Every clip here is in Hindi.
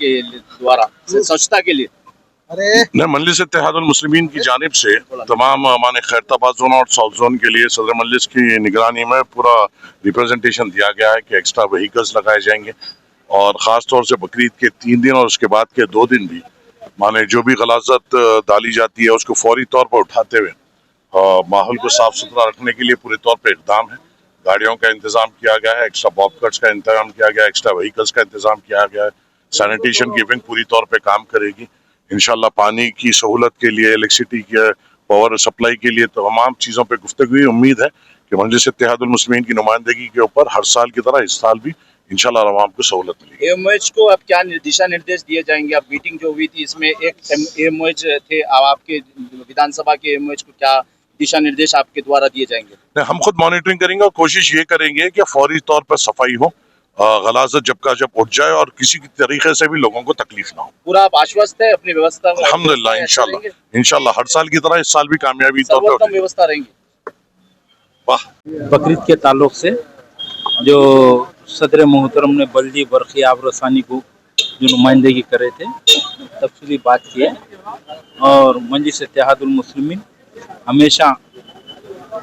के द्वारा स्वच्छता के लिए? नहीं, मजलिस इत्तेहादुल मुस्लिमीन की जानिब से तमाम हमारे खैरताबाद जोन और साउथ जोन के लिए सदर मजलिस की निगरानी में पूरा रिप्रेजेंटेशन दिया गया है कि एक्स्ट्रा व्हीकल्स लगाए जाएंगे और ख़ास तौर से बकरीद के 3 दिन और उसके बाद के 2 दिन भी माने जो भी गलाजत डाली जाती है उसको फौरी तौर पर उठाते हुए माहौल को साफ सुथरा रखने के लिए पूरे तौर पर इक़दाम है। गाड़ियों का इंतजाम किया गया है, एक्स्ट्रा बॉबकट्स का इंतजाम किया गया है, एक्स्ट्रा व्हीकल्स का इंतजाम किया गया है। सैनिटेशन की विंग पूरी तौर पे काम करेगी। इंशाल्लाह पानी की सहूलत के लिए, इलेक्ट्रिसिटी के पावर सप्लाई के लिए तमाम चीज़ों पे गुफ्तगू हुई। उम्मीद है कि मजलिस इत्तेहादुल मुस्लिमीन की नुमाइंदगी के ऊपर हर साल की तरह इस साल भी इंशाल्लाह अवाम को सहूलत मिलेगी। एएमओएच को अब क्या दिशा निर्देश दिए जाएंगे? अब मीटिंग जो हुई थी इसमें एक एएमओएच थे, अब आपके विधानसभा के एएमओएच को क्या दिशा निर्देश आपके द्वारा दिए जाएंगे? हम खुद मॉनिटरिंग करेंगे और कोशिश ये करेंगे कि फौरी तौर पर सफाई हो, गलाजत जब उठ जाए और किसी तरीके से भी लोगों को तकलीफ ना हो। पूरा आप आश्वस्त है अपनी व्यवस्था में? अल्हम्दुलिल्लाह, इंशाल्लाह हर साल की तरह इस साल भी कामयाबी तौर पर व्यवस्था रहेंगी। वाह। बकरीद के ताल्लुक से जो सदर मोहतरम ने बल्दी बरखी आबरसानी को जो नुमाइंदगी कर रहे थे, तफसीली बात की है और मजलिस इत्तेहादुल मुस्लिमीन हमेशा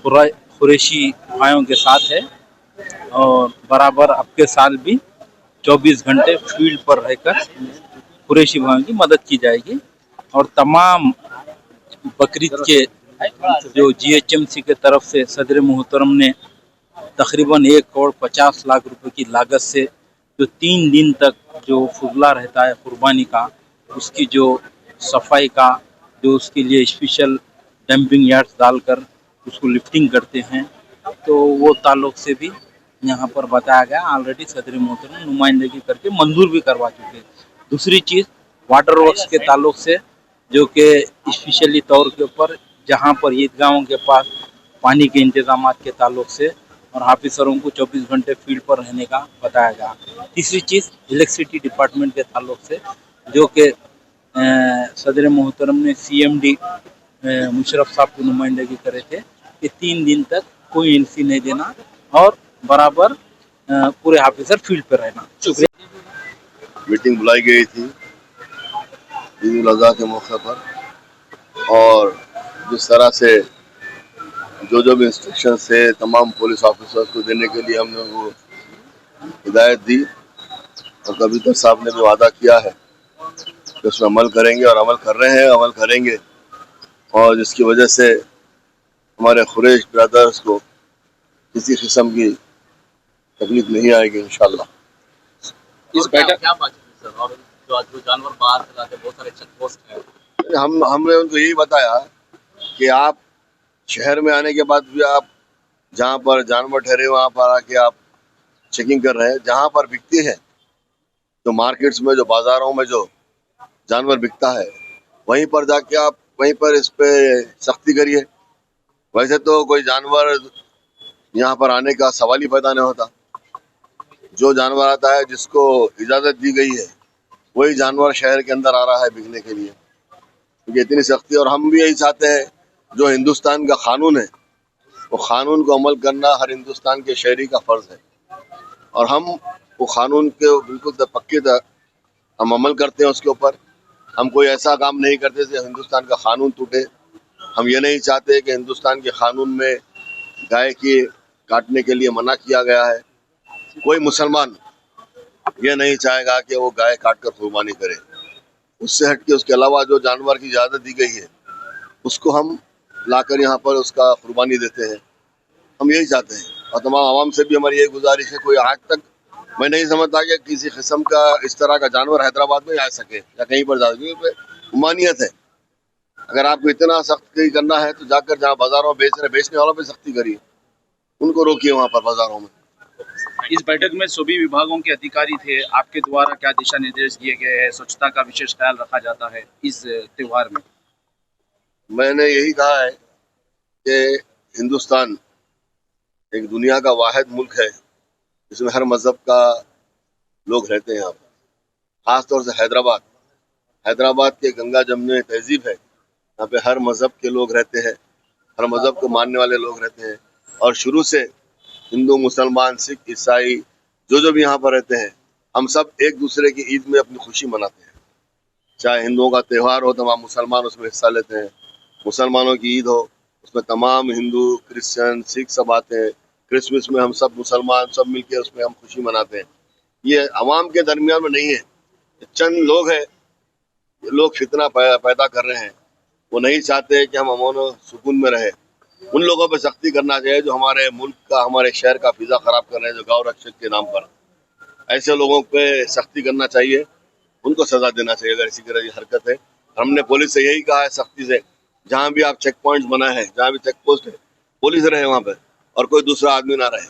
कुरैशी भाइयों के साथ है और बराबर अब के साल भी 24 घंटे फील्ड पर रहकर कुरैशी भाइयों की मदद की जाएगी और तमाम बकरीद के जो GHMC के तरफ से सदर मोहतरम ने तकरीबन 1 करोड़ 50 लाख रुपए की लागत से जो 3 दिन तक जो फुजला रहता है कुर्बानी का, उसकी जो सफाई का, जो उसके लिए स्पेशल डंपिंग यार्ड्स डालकर उसको लिफ्टिंग करते हैं, तो वो ताल्लुक से भी यहाँ पर बताया गया। ऑलरेडी सदर मोहतरम नुमाइंदगी करके मंजूर भी करवा चुके। दूसरी चीज़ वाटर वर्क्स के ताल्लुक से जो कि स्पेशली तौर के ऊपर जहाँ पर ईदगाहों के पास पानी के इंतजाम के ताल्लुक से और ऑफिसरों को 24 घंटे फील्ड पर रहने का बताया गया। तीसरी चीज़ इलेक्ट्रिसिटी डिपार्टमेंट के ताल्लुक से जो कि सदर मोहतरम ने CMD मुशर्रफ साहब को नुमाइंदगी करे थे कि 3 दिन तक कोई एलसी नहीं देना और बराबर पूरे ऑफिसर फील्ड पर रहना। शुक्रिया। मीटिंग बुलाई गई थी ईद उल अज़हा के मौके पर और जिस तरह से जो भी इंस्ट्रक्शन से तमाम पुलिस ऑफिसर्स को देने के लिए हमने वो हिदायत दी और कबीर साहब ने भी वादा किया है कि उसमें अमल करेंगे और अमल कर रहे हैं, अमल करेंगे और जिसकी वजह से हमारे खुरैश ब्रदर्स को किसी किस्म की तकलीफ नहीं आएगी इंशाल्लाह। इस बैठक क्या बात है सर? और जो जानवर बाहर चलाते बहुत सारे चेक पोस्ट हैं, हमने उनको यही बताया कि आप शहर में आने के बाद भी आप जहाँ पर जानवर ठहरे वहाँ पर आके आप चेकिंग कर रहे हैं। जहाँ पर बिकते हैं जो मार्केट्स में, जो बाज़ारों में जो जानवर बिकता है, वहीं पर जाके आप वहीं पर इस पे सख्ती करिए। वैसे तो कोई जानवर यहाँ पर आने का सवाल ही पैदा नहीं होता। जो जानवर आता है जिसको इजाज़त दी गई है वही जानवर शहर के अंदर आ रहा है बिकने के लिए, क्योंकि इतनी सख्ती। और हम भी यही चाहते हैं जो हिंदुस्तान का कानून है वो कानून को अमल करना हर हिंदुस्तान के शहरी का फ़र्ज़ है और हम वो कानून के बिल्कुल पक्के हम अमल करते हैं उसके ऊपर। हम कोई ऐसा काम नहीं करते जो हिंदुस्तान का कानून टूटे। हम ये नहीं चाहते कि हिंदुस्तान के कानून में गाय की काटने के लिए मना किया गया है। कोई मुसलमान ये नहीं चाहेगा कि वो गाय काट कर कुर्बानी करे। उससे हट के उसके अलावा जो जानवर की इजाज़त दी गई है उसको हम लाकर यहाँ पर उसका कुर्बानी देते हैं। हम यही चाहते हैं और तमाम आवाम से भी हमारी यही गुजारिश है। कोई आज तक मैं नहीं समझता कि किसी किस्म का इस तरह का जानवर हैदराबाद में आ सके या कहीं पर जा सके। ममानियत है। अगर आपको इतना सख्ती करना है तो जाकर जहाँ बाजारों में बेचने वालों पे सख्ती करिए, उनको रोकिए वहाँ पर बाजारों में। इस बैठक में सभी विभागों के अधिकारी थे। आपके द्वारा क्या दिशा निर्देश दिए गए हैं? स्वच्छता का विशेष ख्याल रखा जाता है इस त्योहार में? मैंने यही कहा है कि हिंदुस्तान एक दुनिया का वाहिद मुल्क है जिसमें हर मज़हब का लोग रहते हैं। यहाँ पर ख़ास तौर से हैदराबाद के गंगा जमने तहजीब है। यहाँ पे हर मज़हब के लोग रहते हैं, हर मज़हब को मानने वाले लोग रहते हैं और शुरू से हिंदू, मुसलमान, सिख, ईसाई जो भी यहाँ पर रहते हैं हम सब एक दूसरे की ईद में अपनी खुशी मनाते हैं। चाहे हिंदुओं का त्यौहार हो, तमाम मुसलमान उसमें हिस्सा लेते हैं। मुसलमानों की ईद हो, उसमें तमाम हिंदू, क्रिश्चियन, सिख सब आते हैं। क्रिसमस में हम सब मुसलमान सब मिलकर उसमें हम खुशी मनाते हैं। ये अवाम के दरमियान में नहीं है, चंद लोग हैं, ये लोग फितना पैदा कर रहे हैं। वो नहीं चाहते कि हम अमन और सुकून में रहे। उन लोगों पे सख्ती करना चाहिए जो हमारे मुल्क का, हमारे शहर का फिजा खराब कर रहे हैं, जो गौ रक्षक के नाम पर। ऐसे लोगों पे सख्ती करना चाहिए, उनको सजा देना चाहिए अगर इसी तरह की हरकत है। हमने पुलिस से यही कहा है सख्ती से, जहाँ भी आप चेक पॉइंट्स बनाए हैं, जहाँ भी चेक पोस्ट है, पुलिस रहे वहाँ पे और कोई दूसरा आदमी ना रहे।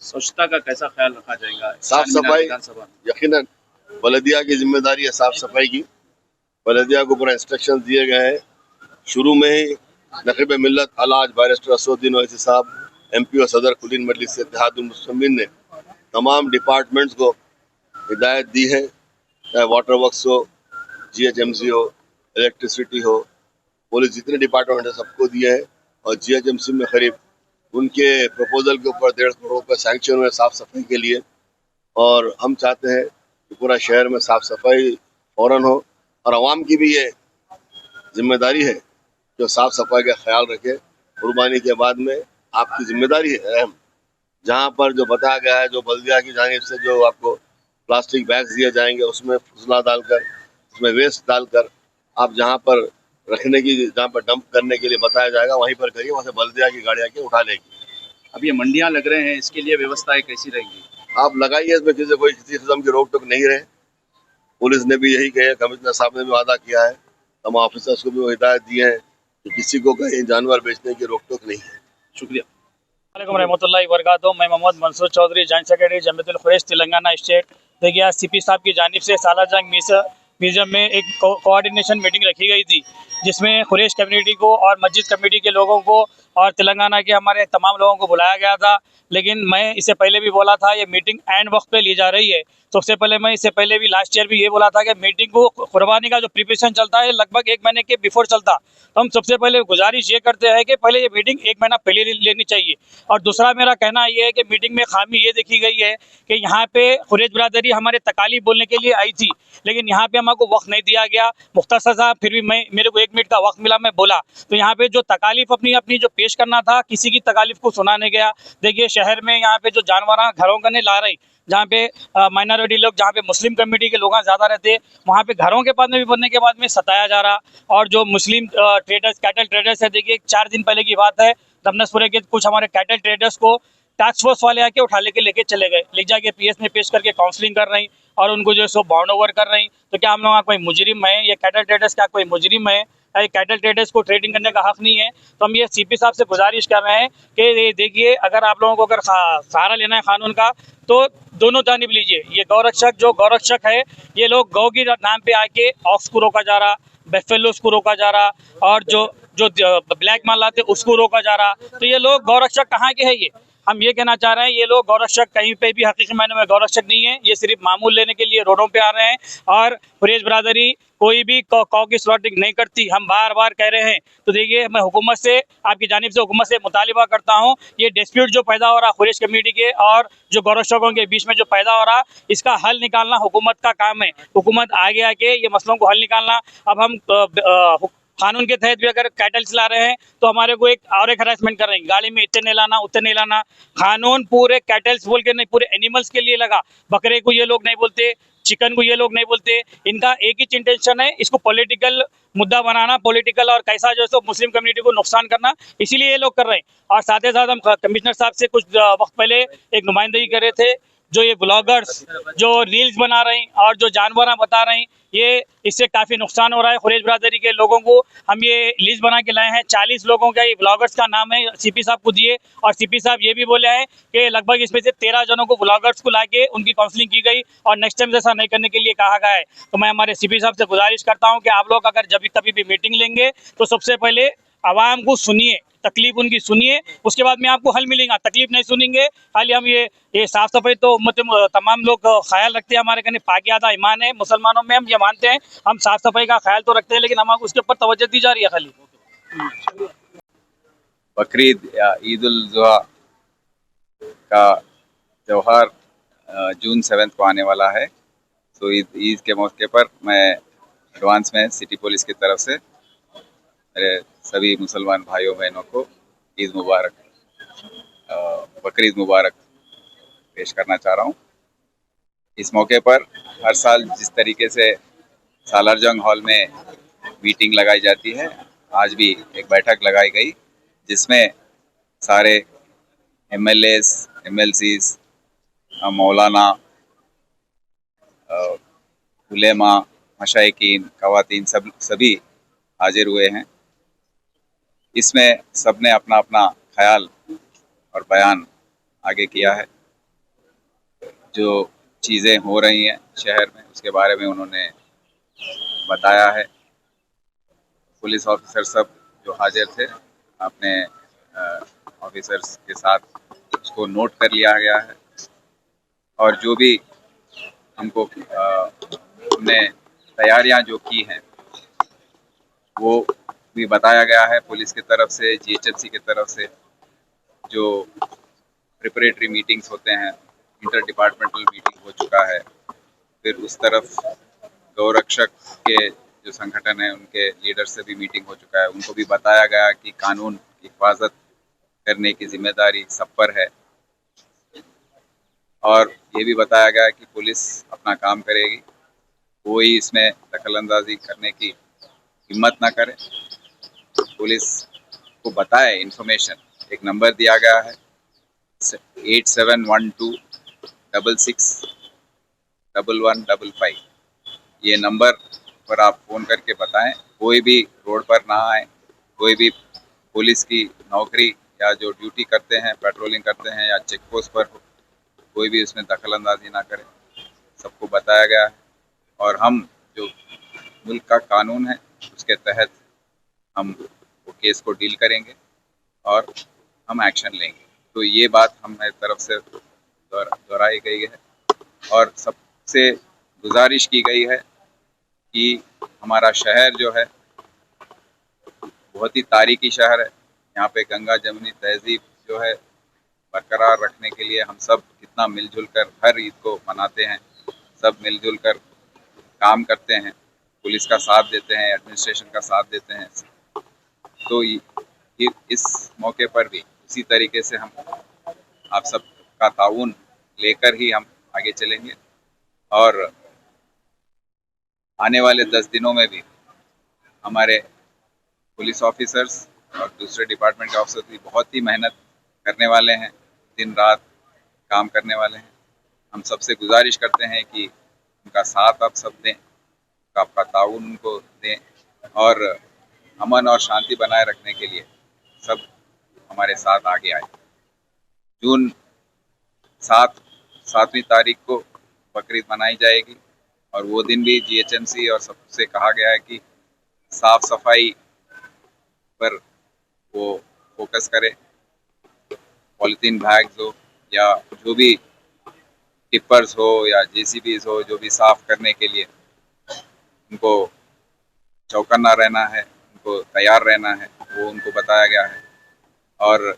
स्वच्छता का कैसा ख्याल रखा जाएगा? साफ चारमीनार सफाई विधानसभा यकीनन बलदिया की जिम्मेदारी है, साफ सफाई की। बलदिया को पूरा इंस्ट्रक्शन दिए गए हैं। शुरू में ही नकीब मिल्लत अलाज बैरिस्टर असदुद्दीन ओवैसी साहब, MP और सदर कुलीन मजलिस इत्तेहादुल मुस्लिमीन ने तमाम डिपार्टमेंट्स को हिदायत दी है, चाहे वाटर वर्क्स हो, GHMC हो, इलेक्ट्रिसिटी हो, पुलिस, जितने डिपार्टमेंट है सबको दिए हैं। और GHMC में करीब उनके प्रपोजल के ऊपर 1.5 करोड़ रुपये सैंक्शन हुए साफ सफाई के लिए। और हम चाहते हैं कि पूरा शहर में साफ सफाई फौरन हो और आवाम की भी ये जिम्मेदारी है जो साफ सफाई का ख्याल रखे। कुर्बानी के बाद में आपकी जिम्मेदारी है अहम, जहाँ पर जो बताया गया है, जो बल्दिया की जानिब से जो आपको प्लास्टिक बैग्स दिए जाएंगे, उसमें फुसला डालकर, उसमें वेस्ट डालकर आप जहाँ पर रखने की, जहाँ पर डंप करने के लिए बताया जाएगा वहीं पर करिए, वहाँ से बल्दिया की गाड़ी आके उठा लेगी। अब ये मंडियां लग रहे हैं, इसके लिए व्यवस्थाएं कैसी रहेंगी? आप लगाइए, इसमें किसी किस्म की रोक टोक नहीं रहे। पुलिस ने भी यही कहा, कमिश्नर साहब ने भी वादा किया है, तमाम ऑफिसर्स को भी वो हिदायत दी है कि किसी को कहीं जानवर बेचने की रोक टोक नहीं है। शुक्रिया। वालेकुम रहमतुल्लाहि वबरकातुहू। मैं Mohammed Mansoor Chaudhary, joint secretary Jamiatul Quraish Telangana state. देखिए, आज CP साहब की जानिब से सालार जंग म्यूजियम में एक कोऑर्डिनेशन मीटिंग रखी गई थी, जिसमें खुरैश कम्युनिटी को और मस्जिद कम्युनिटी के लोगों को और तेलंगाना के हमारे तमाम लोगों को बुलाया गया था। लेकिन मैं इससे पहले भी बोला था, ये मीटिंग एंड वक्त पे ली जा रही है। सबसे पहले मैं इससे पहले भी लास्ट ईयर भी ये बोला था कि मीटिंग को, कुर्बानी का जो प्रिपरेशन चलता है लगभग 1 महीने के बिफोर चलता। तो हम सबसे पहले गुजारिश ये करते हैं कि पहले ये मीटिंग 1 महीना पहले लेनी चाहिए। और दूसरा मेरा कहना ये है कि मीटिंग में खामी ये देखी गई है कि यहाँ पे खुरैश बिरादरी हमारे तकालीफ बोलने के लिए आई थी, लेकिन यहाँ पे हमको वक्त नहीं दिया गया। मुख्तसर सा फिर भी मेरे को 1 मिनट का वक्त मिला, मैं बोला। तो यहाँ पे जो तकालीफ अपनी जो पेश करना था, किसी की तकालीफ को सुना नहीं गया। देखिए, शहर में यहाँ पे जो जानवर घरों का नहीं ला रही, जहाँ पे माइनॉरिटी लोग, जहाँ पे मुस्लिम कम्युनिटी के लोग ज़्यादा रहते हैं, वहाँ पे घरों के बाद में भी बनने के बाद में सताया जा रहा। और जो मुस्लिम ट्रेडर्स, कैटल ट्रेडर्स है, देखिए 4 दिन पहले की बात है, रमनसपुरे के कुछ हमारे कैटल ट्रेडर्स को टास्क फोर्स वाले आके उठा लेके चले गए, ले जाके PS में पेश करके काउंसलिंग कर रही और उनको जो है सो बाउंड ओवर कर रही। तो क्या हम लोग कोई मुजरिम है? ये कैटल ट्रेडर्स क्या कोई मुजरिम है? कैटल ट्रेडर्स को ट्रेडिंग करने का हक नहीं है? तो हम ये CP साहब से गुजारिश कर रहे हैं कि देखिए, अगर आप लोगों को अगर सहारा लेना है कानून का, तो दोनों जानिब लीजिए। ये गौरक्षक, जो गौरक्षक है, ये लोग गौ के नाम पे आके ऑक्स को रोका जा रहा, बेफेलोस को रोका जा रहा, और जो ब्लैक माल लाते उसको रोका जा रहा। तो ये लोग गौरक्षक कहाँ के हैं? ये हम ये कहना चाह रहे हैं, ये लोग गौरक्षक कहीं पे भी हकीकी मायने में गौरक्षक नहीं है। ये सिर्फ मामूल लेने के लिए रोडों पे आ रहे हैं। और खुरैश बिरादरी कोई भी कौ की स्लॉटिंग नहीं करती, हम बार बार कह रहे हैं। तो देखिए, मैं हुकूमत से, आपकी जानिब से हुकूमत से मुतालिबा करता हूँ, ये डिस्प्यूट जो पैदा हो रहा खुरैश कम्युनिटी के और जो गौरक्षकों के बीच में जो पैदा हो रहा, इसका हल निकालना हुकूमत का काम है। हुकूमत आगे आके ये मसलों को हल निकालना। अब हम कानून के तहत भी अगर कैटल चला रहे हैं तो हमारे को एक हरासमेंट कर रहे हैं, गाड़ी में इतने नहीं लाना, उतने नहीं लाना। कानून पूरे कैटल्स बोल के नहीं, पूरे एनिमल्स के लिए लगा। बकरे को ये लोग नहीं बोलते, चिकन को ये लोग नहीं बोलते। इनका एक ही इंटेंशन है, इसको पॉलिटिकल मुद्दा बनाना, पॉलिटिकल, और कैसा जो है सो मुस्लिम कम्युनिटी को नुकसान करना, इसीलिए ये लोग कर रहे हैं। और साथ ही साथ हम कमिश्नर साहब से कुछ वक्त पहले एक नुमाइंदगी कर रहे थे, जो ये ब्लॉगर्स जो रील्स बना रहे हैं और जो जानवर बता रहे हैं, ये इससे काफ़ी नुकसान हो रहा है खुरैश बिरादरी के लोगों को। हम ये लिस्ट बना के लाए हैं, 40 लोगों का ये ब्लॉगर्स का नाम है, CP साहब को दिए। और CP साहब ये भी बोले हैं कि लगभग इसमें से 13 जनों को ब्लॉगर्स को लाके उनकी काउंसलिंग की गई और नेक्स्ट टाइम ऐसा नहीं करने के लिए कहा गया है। तो मैं हमारे CP साहब से गुजारिश करता हूँ कि आप लोग अगर जब कभी भी मीटिंग लेंगे तो सबसे पहले आवाम को सुनिए, तकलीफ उनकी सुनिए, उसके बाद में आपको हल मिलेगा। तकलीफ नहीं सुनेंगे, खाली हम ये साफ सफाई तो तमाम लोग ख्याल रखते हैं, हमारे कहने पाकियादा ईमान है मुसलमानों में, हम ये मानते हैं, हम साफ सफाई का ख्याल तो रखते हैं, लेकिन हम उसके ऊपर तवज्जो दी जा रही है खाली। बकरीद या ईद उल जुहा का त्यौहार जून 7 को आने वाला है। तो ईद के मौके पर मैं एडवांस में सिटी पुलिस की तरफ से मेरे सभी मुसलमान भाइयों बहनों को ईद मुबारक, बकरीद मुबारक पेश करना चाह रहा हूँ। इस मौके पर हर साल जिस तरीके से सालार जंग हॉल में मीटिंग लगाई जाती है, आज भी एक बैठक लगाई गई जिसमें सारे MLAs, MLCs, मौलाना, उलेमा, मशाइकीन, खवातीन सभी हाजिर हुए हैं। इसमें सबने अपना अपना ख्याल और बयान आगे किया है। जो चीज़ें हो रही हैं शहर में उसके बारे में उन्होंने बताया है। पुलिस ऑफिसर सब जो हाजिर थे अपने ऑफिसर्स के साथ उसको नोट कर लिया गया है और जो भी हमको हमने तैयारियां जो की हैं वो भी बताया गया है। पुलिस की तरफ से, GHMC की तरफ से जो प्रिपरेटरी मीटिंग्स होते हैं, इंटर डिपार्टमेंटल मीटिंग हो चुका है। फिर उस तरफ गौरक्षक के जो संगठन है उनके लीडर से भी मीटिंग हो चुका है। उनको भी बताया गया कि कानून की हिफाजत करने की जिम्मेदारी सब पर है और ये भी बताया गया कि पुलिस अपना काम करेगी, कोई इसमें दखलंदाजी करने की हिम्मत ना करे। पुलिस को बताए इन्फॉर्मेशन, एक नंबर दिया गया है 8712661155। ये नंबर पर आप फ़ोन करके बताएं। कोई भी रोड पर ना आए, कोई भी पुलिस की नौकरी या जो ड्यूटी करते हैं, पेट्रोलिंग करते हैं या चेक पोस्ट पर हो, कोई भी उसमें दखलंदाजी ना करे, सबको बताया गया है। और हम जो मुल्क का कानून है उसके तहत हम वो केस को डील करेंगे और हम एक्शन लेंगे। तो ये बात हमारी तरफ से दोहराई गई है और सबसे गुजारिश की गई है कि हमारा शहर जो है बहुत ही तारीखी शहर है। यहाँ पे गंगा जमुनी तहजीब जो है बरकरार रखने के लिए हम सब कितना मिलजुल कर हर ईद को मनाते हैं, सब मिलजुल कर काम करते हैं, पुलिस का साथ देते हैं, एडमिनिस्ट्रेशन का साथ देते हैं। तो इस मौके पर भी उसी तरीके से हम आप सब का ताउन लेकर ही हम आगे चलेंगे और आने वाले 10 दिनों में भी हमारे पुलिस ऑफिसर्स और दूसरे डिपार्टमेंट के ऑफिसर्स भी बहुत ही मेहनत करने वाले हैं, दिन रात काम करने वाले हैं। हम सबसे गुजारिश करते हैं कि उनका साथ आप सब दें, आपका ताउन उनको दें और अमन और शांति बनाए रखने के लिए सब हमारे साथ आगे आए। जून 7वीं तारीख को बकरीद मनाई जाएगी और वो दिन भी GHMC और सबसे कहा गया है कि साफ सफाई पर वो फोकस करे। पॉलीथीन बैग्स हो या जो भी टिपर्स हो या JCBs हो, जो भी साफ करने के लिए उनको चौकन्ना रहना है, उनको तैयार रहना है, वो उनको बताया गया है। और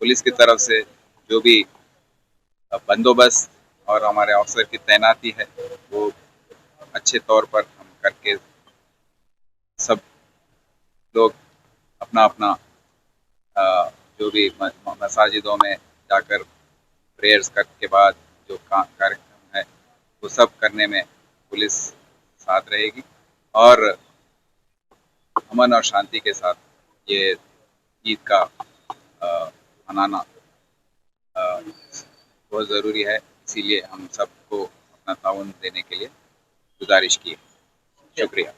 पुलिस की तरफ से जो भी बंदोबस्त और हमारे अफसर की तैनाती है वो अच्छे तौर पर हम करके सब लोग अपना अपना जो भी मसाजिदों में जाकर प्रेयर्स के बाद जो कार्यक्रम है वो सब करने में पुलिस साथ रहेगी और अमन और शांति के साथ ये ईद का मनाना बहुत ज़रूरी है। इसीलिए हम सबको अपना ताउन देने के लिए गुजारिश की है। शुक्रिया।